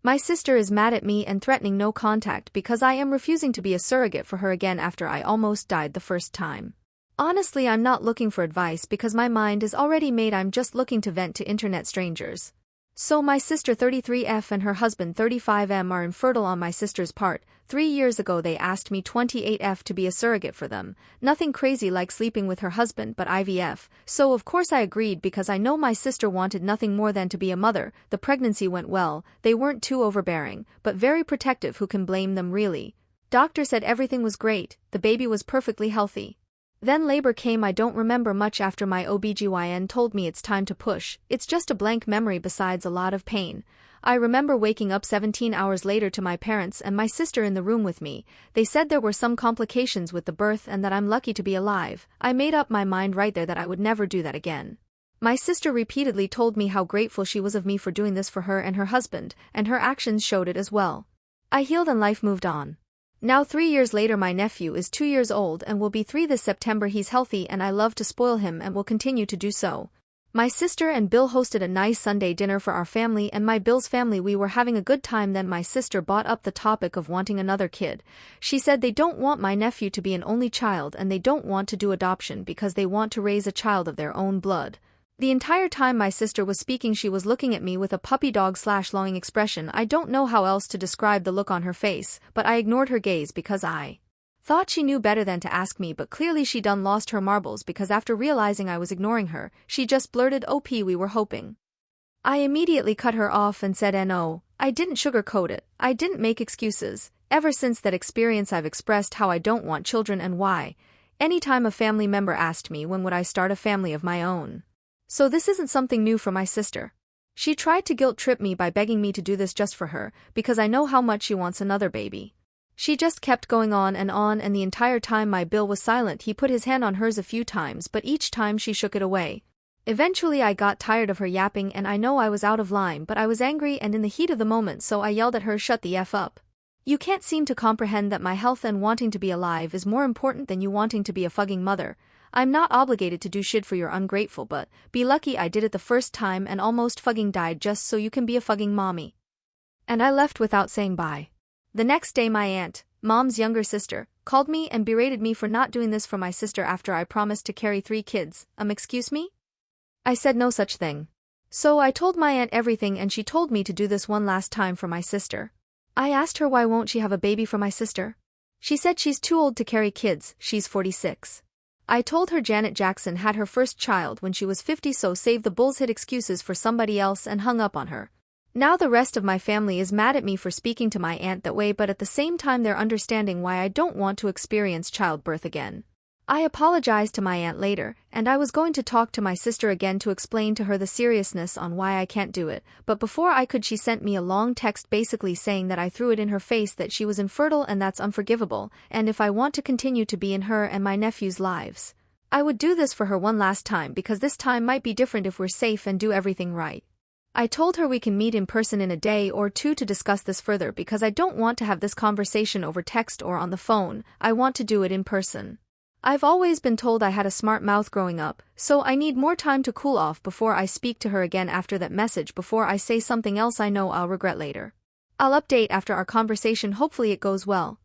My sister is mad at me and threatening no contact because I am refusing to be a surrogate for her again after I almost died the first time. Honestly, I'm not looking for advice because my mind is already made. I'm just looking to vent to internet strangers. So my sister 33F and her husband 35M are infertile on my sister's part. 3 years ago they asked me 28F to be a surrogate for them. Nothing crazy like sleeping with her husband but IVF. So of course I agreed because I know my sister wanted nothing more than to be a mother. The pregnancy went well, they weren't too overbearing, but very protective. Who can blame them really? Doctor said everything was great, the baby was perfectly healthy. Then labor came. I don't remember much after my OBGYN told me it's time to push. It's just a blank memory besides a lot of pain. I remember waking up 17 hours later to my parents and my sister in the room with me. They said there were some complications with the birth and that I'm lucky to be alive. I made up my mind right there that I would never do that again. My sister repeatedly told me how grateful she was of me for doing this for her and her husband, and her actions showed it as well. I healed and life moved on. Now 3 years later my nephew is 2 years old and will be 3 this September. He's healthy and I love to spoil him and will continue to do so. My sister and Bill hosted a nice Sunday dinner for our family and my Bill's family. We were having a good time. Then my sister brought up the topic of wanting another kid. She said they don't want my nephew to be an only child and they don't want to do adoption because they want to raise a child of their own blood. The entire time my sister was speaking she was looking at me with a puppy dog / longing expression. I don't know how else to describe the look on her face, but I ignored her gaze because I thought she knew better than to ask me, but clearly she done lost her marbles because after realizing I was ignoring her, she just blurted, "OP, we were hoping." I immediately cut her off and said no, I didn't sugarcoat it, I didn't make excuses. Ever since that experience I've expressed how I don't want children and why. Anytime a family member asked me when would I start a family of my own. So this isn't something new for my sister. She tried to guilt-trip me by begging me to do this just for her, because I know how much she wants another baby. She just kept going on and the entire time my Bill was silent. He put his hand on hers a few times but each time she shook it away. Eventually I got tired of her yapping and I know I was out of line but I was angry and in the heat of the moment so I yelled at her, "Shut the F up. You can't seem to comprehend that my health and wanting to be alive is more important than you wanting to be a fucking mother. I'm not obligated to do shit for your ungrateful but be lucky I did it the first time and almost fucking died just so you can be a fucking mommy." And I left without saying bye. The next day my aunt, mom's younger sister, called me and berated me for not doing this for my sister after I promised to carry 3 kids. Excuse me? I said no such thing. So I told my aunt everything and she told me to do this one last time for my sister. I asked her why won't she have a baby for my sister? She said she's too old to carry kids, she's 46. I told her Janet Jackson had her first child when she was 50, so save the bullshit excuses for somebody else, and hung up on her. Now the rest of my family is mad at me for speaking to my aunt that way, but at the same time they're understanding why I don't want to experience childbirth again. I apologized to my aunt later, and I was going to talk to my sister again to explain to her the seriousness on why I can't do it, but before I could she sent me a long text basically saying that I threw it in her face that she was infertile and that's unforgivable, and if I want to continue to be in her and my nephew's lives, I would do this for her one last time because this time might be different if we're safe and do everything right. I told her we can meet in person in a day or two to discuss this further because I don't want to have this conversation over text or on the phone. I want to do it in person. I've always been told I had a smart mouth growing up, so I need more time to cool off before I speak to her again after that message, before I say something else I know I'll regret later. I'll update after our conversation. Hopefully it goes well.